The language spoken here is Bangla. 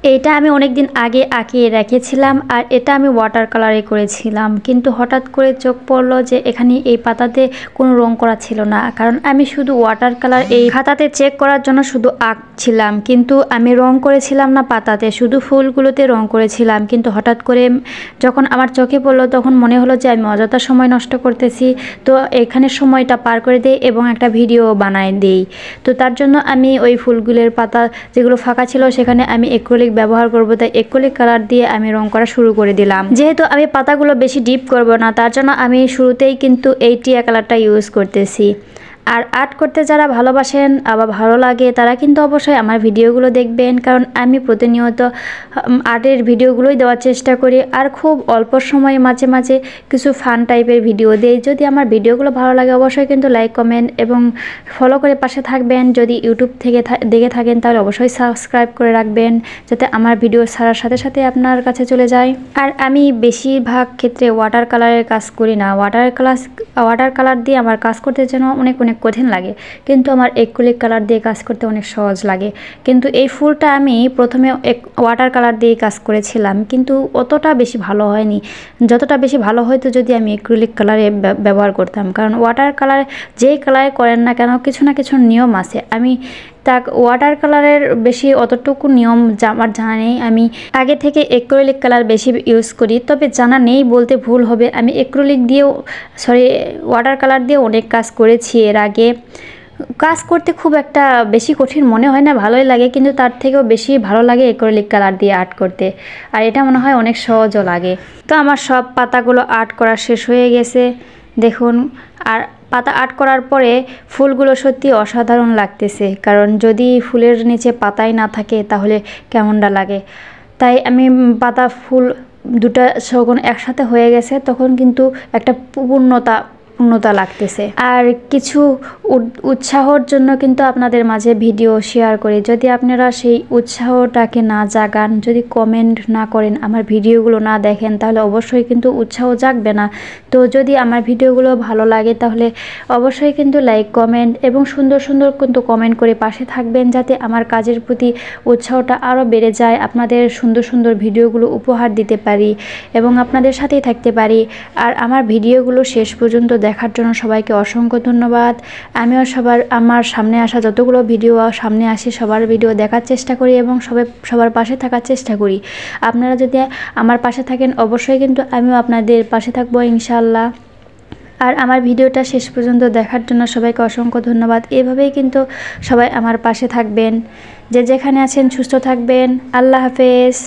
এটা আমি অনেক দিন আগে আঁকিয়ে রেখেছিলাম আর এটা আমি ওয়াটার কালারে করেছিলাম, কিন্তু হঠাৎ করে চোখ পড়লো যে এখানে এই পাতাতে কোনো রং করা ছিল না। কারণ আমি শুধু ওয়াটার কালার এই খাতাতে চেক করার জন্য শুধু আঁকছিলাম, কিন্তু আমি রং করেছিলাম না পাতাতে, শুধু ফুলগুলোতে রং করেছিলাম। কিন্তু হঠাৎ করে যখন আমার চোখে পড়লো তখন মনে হলো যে আমি অযথা সময় নষ্ট করতেছি, তো এখানে সময়টা পার করে দেই এবং একটা ভিডিও বানাই দেই। তো তার জন্য আমি ওই ফুলগুলোর পাতা যেগুলো ফাঁকা ছিল সেখানে আমি অ্যাক্রিলিক ব্যবহার করব, তাই অ্যাক্রিলিক কালার দিয়ে আমি রং করা শুরু করে দিলাম। যেহেতু আমি পাতাগুলো বেশি ডিপ করব না, তার জন্য আমি শুরুতেই কিন্তু এই টিয়া কালারটা ইউজ করতেছি। আর আর্ট করতে যারা ভালোবাসেন আবার ভালো লাগে তারা কিন্তু অবশ্যই আমার ভিডিওগুলো দেখবেন, কারণ আমি প্রতিনিয়ত আর্টের ভিডিওগুলোই দেওয়ার চেষ্টা করি। আর খুব অল্প সময়ে মাঝে মাঝে কিছু ফান টাইপের ভিডিও দেই। যদি আমার ভিডিওগুলো ভালো লাগে অবশ্যই কিন্তু লাইক, কমেন্ট এবং ফলো করে পাশে থাকবেন। যদি ইউটিউব থেকে দেখে থাকেন তাহলে অবশ্যই সাবস্ক্রাইব করে রাখবেন, যাতে আমার ভিডিও ছাড়ার সাথে সাথে আপনার কাছে চলে যায়। আর আমি বেশিরভাগ ক্ষেত্রে ওয়াটার কালারের কাজ করি না। ওয়াটার কালার দিয়ে আমার কাজ করতে যেন অনেক কঠিন লাগে, কিন্তু আমার অ্যাক্রিলিক কালার দিয়ে কাজ করতে অনেক সহজ লাগে। কিন্তু এই ফুলটা আমি প্রথমে ওয়াটার কালার দিয়ে কাজ করেছিলাম, কিন্তু অতটা বেশি ভালো হয়নি। যতটা বেশি ভালো হয়তো যদি আমি অ্যাক্রিলিক কালারে ব্যবহার করতাম, কারণ ওয়াটার কালার যেই কালারে করেন না কেন কিছু না কিছু নিয়ম আছে। আমি ওয়াটার কালারের বেশি অতটুকু নিয়ম আমার জানা নেই। আমি আগে থেকে অ্যাক্রিলিক কালার বেশি ইউজ করি, তবে জানা নেই বলতে ভুল হবে। আমি ওয়াটার কালার দিয়ে অনেক কাজ করেছি এর আগে। কাজ করতে খুব একটা বেশি কঠিন মনে হয় না, ভালোই লাগে, কিন্তু তার থেকেও বেশি ভালো লাগে অ্যাক্রিলিক কালার দিয়ে আর্ট করতে। আর এটা মনে হয় অনেক সহজও লাগে। তো আমার সব পাতাগুলো আর্ট করা শেষ হয়ে গেছে দেখুন। আর পাতা আর্ট করার পরে ফুলগুলো সত্যি অসাধারণ লাগতেছে, কারণ যদি ফুলের নিচে পাতাই না থাকে তাহলে কেমনটা লাগে। তাই আমি পাতা ফুল দুটা যখন একসাথে হয়ে গেছে তখন কিন্তু একটা পূর্ণতা লাগতেছে। আর কিছু উৎসাহর জন্য কিন্তু আপনাদের মাঝে ভিডিও শেয়ার করি। যদি আপনারা সেই উৎসাহটাকে না জাগান, যদি কমেন্ট না করেন, আমার ভিডিওগুলো না দেখেন, তাহলে অবশ্যই কিন্তু উৎসাহ জাগবে না। তো যদি আমার ভিডিওগুলো ভালো লাগে তাহলে অবশ্যই কিন্তু লাইক, কমেন্ট এবং সুন্দর সুন্দর কিন্তু কমেন্ট করে পাশে থাকবেন, যাতে আমার কাজের প্রতি উৎসাহটা আরও বেড়ে যায়, আপনাদের সুন্দর সুন্দর ভিডিওগুলো উপহার দিতে পারি এবং আপনাদের সাথেই থাকতে পারি। আর আমার ভিডিওগুলো শেষ পর্যন্ত দেখার জন্য সবাইকে অসংখ্য ধন্যবাদ। আমিও আমার সামনে আসা যতগুলো ভিডিও সামনে আসে সবার ভিডিও দেখার চেষ্টা করি এবং সবার পাশে থাকার চেষ্টা করি। আপনারা যদি আমার পাশে থাকেন অবশ্যই কিন্তু আমিও আপনাদের পাশে থাকবো ইনশাআল্লাহ। আর আমার ভিডিওটা শেষ পর্যন্ত দেখার জন্য সবাইকে অসংখ্য ধন্যবাদ। এভাবেই কিন্তু সবাই আমার পাশে থাকবেন। যে যেখানে আছেন সুস্থ থাকবেন। আল্লাহ হাফেজ।